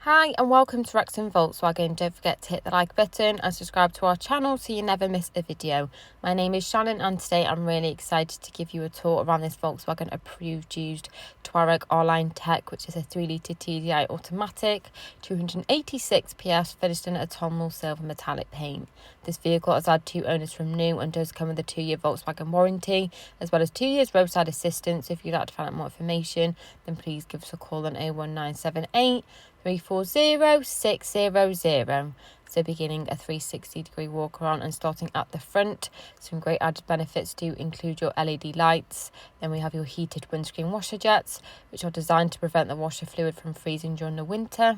Hi and welcome to Wrexham Volkswagen. Don't forget to hit the like button and subscribe to our channel so you never miss a video. My name is Shannon and today I'm really excited to give you a tour around this Volkswagen approved used Touareg R-Line Tech, which is a 3.0 TDI automatic, 286 PS, finished in Antimonial Silver metallic paint. This vehicle has had 2 owners from new and does come with a 2-year Volkswagen warranty as well as 2 years roadside assistance. If you'd like to find out more information, then please give us a call on 01978 340 600. So beginning a 360-degree walk around and starting at the front, some great added benefits do include your LED lights. Then we have your heated windscreen washer jets, which are designed to prevent the washer fluid from freezing during the winter.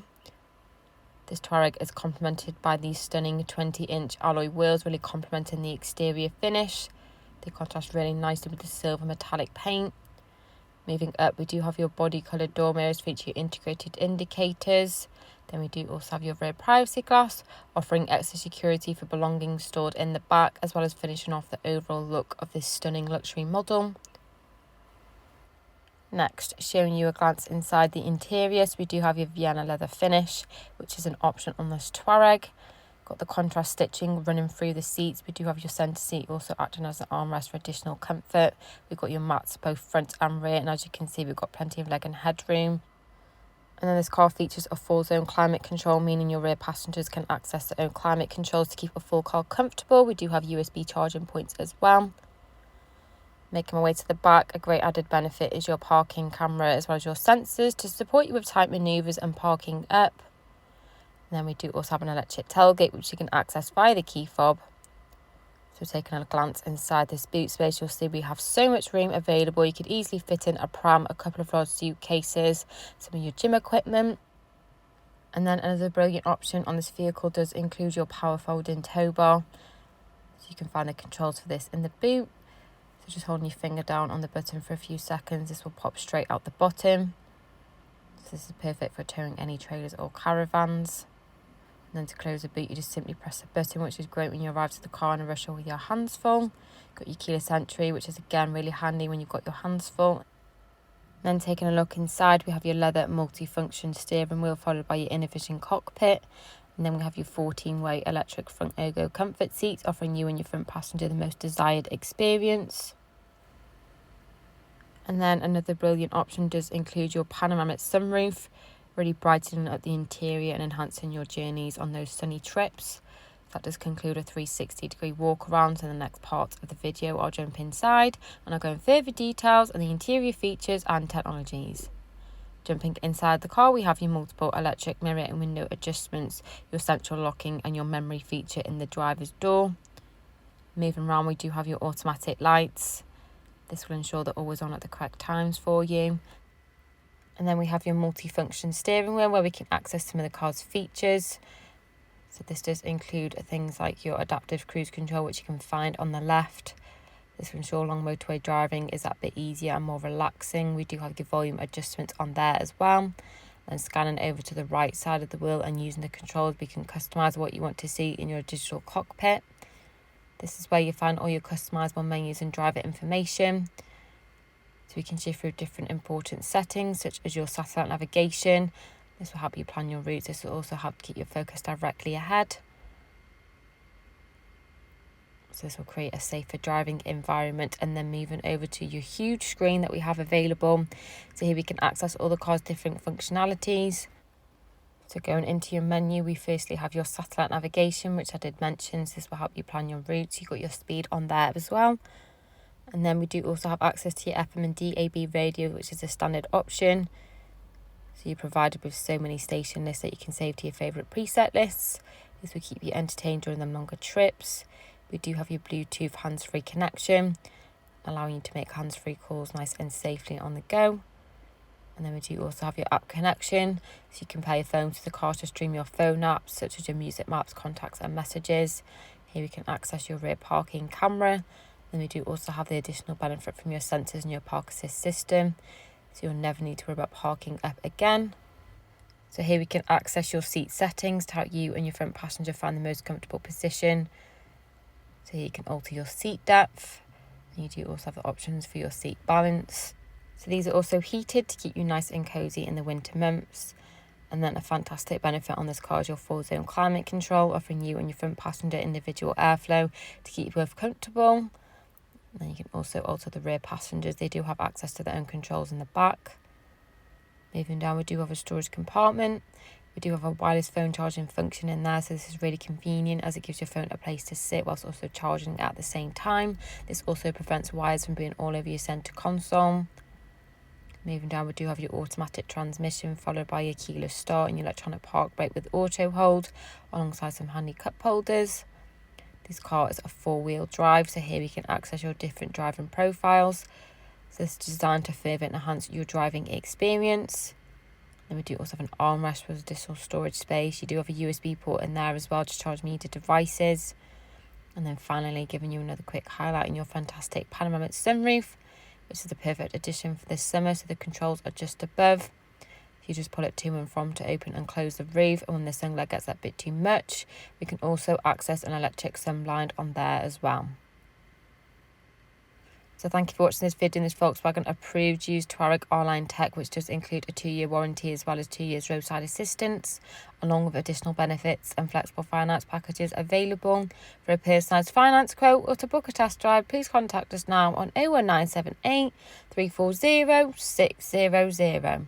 This Touareg is complemented by these stunning 20-inch alloy wheels, really complementing the exterior finish. They contrast really nicely with the silver metallic paint. Moving up, we do have your body coloured door mirrors feature integrated indicators. Then we do also have your rear privacy glass, offering extra security for belongings stored in the back, as well as finishing off the overall look of this stunning luxury model. Next, showing you a glance inside the interior, so we do have your Vienna leather finish, which is an option on this Touareg. Got the contrast stitching running through the seats. We do have your centre seat also acting as an armrest for additional comfort. We've got your mats both front and rear, and as you can see we've got plenty of leg and headroom. And then this car features a 4-zone climate control, meaning your rear passengers can access their own climate controls to keep a full car comfortable. We do have USB charging points as well. Making my way to the back, a great added benefit is your parking camera as well as your sensors to support you with tight manoeuvres and parking up. And then we do also have an electric tailgate, which you can access via the key fob. So taking a glance inside this boot space, you'll see we have so much room available. You could easily fit in a pram, a couple of large suitcases, some of your gym equipment. And then another brilliant option on this vehicle does include your power folding tow bar. So you can find the controls for this in the boot. So just holding your finger down on the button for a few seconds, this will pop straight out the bottom. So this is perfect for towing any trailers or caravans. And then to close the boot, you just simply press the button, which is great when you arrive to the car in a rush or with your hands full. Got your keyless entry, which is again really handy when you've got your hands full. Then taking a look inside, we have your leather multi-function steering wheel followed by your inner vision cockpit. And then we have your 14-way electric front ergoComfort seats, offering you and your front passenger the most desired experience. And then another brilliant option does include your panoramic sunroof, really brightening up the interior and enhancing your journeys on those sunny trips. That does conclude a 360-degree walk around. So in the next part of the video, I'll jump inside and I'll go in further details on the interior features and technologies. Jumping inside the car, we have your multiple electric mirror and window adjustments, your central locking and your memory feature in the driver's door. Moving around, we do have your automatic lights. This will ensure they're always on at the correct times for you. And then we have your multi-function steering wheel where we can access some of the car's features. So this does include things like your adaptive cruise control, which you can find on the left. This will ensure long motorway driving is that bit easier and more relaxing. We do have the volume adjustment on there as well. And scanning over to the right side of the wheel and using the controls, we can customise what you want to see in your digital cockpit. This is where you find all your customisable menus and driver information. So we can shift through different important settings such as your satellite navigation. This will help you plan your routes. This will also help to keep your focus directly ahead. So this will create a safer driving environment. And then moving over to your huge screen that we have available. So here we can access all the car's different functionalities. So going into your menu, we firstly have your satellite navigation, which I did mention. So this will help you plan your routes. You've got your speed on there as well. And then we do also have access to your FM and DAB radio, which is a standard option. So you're provided with so many station lists that you can save to your favourite preset lists. This will keep you entertained during them longer trips. We do have your Bluetooth hands-free connection, allowing you to make hands-free calls nice and safely on the go. And then we do also have your app connection, so you can pair your phone to the car to stream your phone apps, such as your music maps, contacts and messages. Here we can access your rear parking camera. Then we do also have the additional benefit from your sensors and your park assist system, so you'll never need to worry about parking up again. So here we can access your seat settings to help you and your front passenger find the most comfortable position. So here you can alter your seat depth, and you do also have the options for your seat balance. So these are also heated to keep you nice and cozy in the winter months. And then a fantastic benefit on this car is your 4-zone climate control, offering you and your front passenger individual airflow to keep you both comfortable. And then you can also alter the rear passengers. They do have access to their own controls in the back. Moving down, we do have a storage compartment. We do have a wireless phone charging function in there, so this is really convenient as it gives your phone a place to sit whilst also charging at the same time. This also prevents wires from being all over your centre console. Moving down, we do have your automatic transmission followed by your keyless start and your electronic park brake with auto hold alongside some handy cup holders. This car is a 4-wheel drive, so here we can access your different driving profiles. So this is designed to further enhance your driving experience. Then we do also have an armrest with additional storage space. You do have a USB port in there as well to charge media devices. And then finally, giving you another quick highlight in your fantastic panoramic sunroof, which is the perfect addition for this summer. So the controls are just above. You just pull it to and from to open and close the roof. And when the sun glare gets that bit too much, we can also access an electric sun blind on there as well. So thank you for watching this video in this Volkswagen approved used Touareg R-Line Tech, which does include a 2-year warranty as well as 2 years roadside assistance, along with additional benefits and flexible finance packages available. For a personalised finance quote or to book a test drive, please contact us now on 01978 340 600.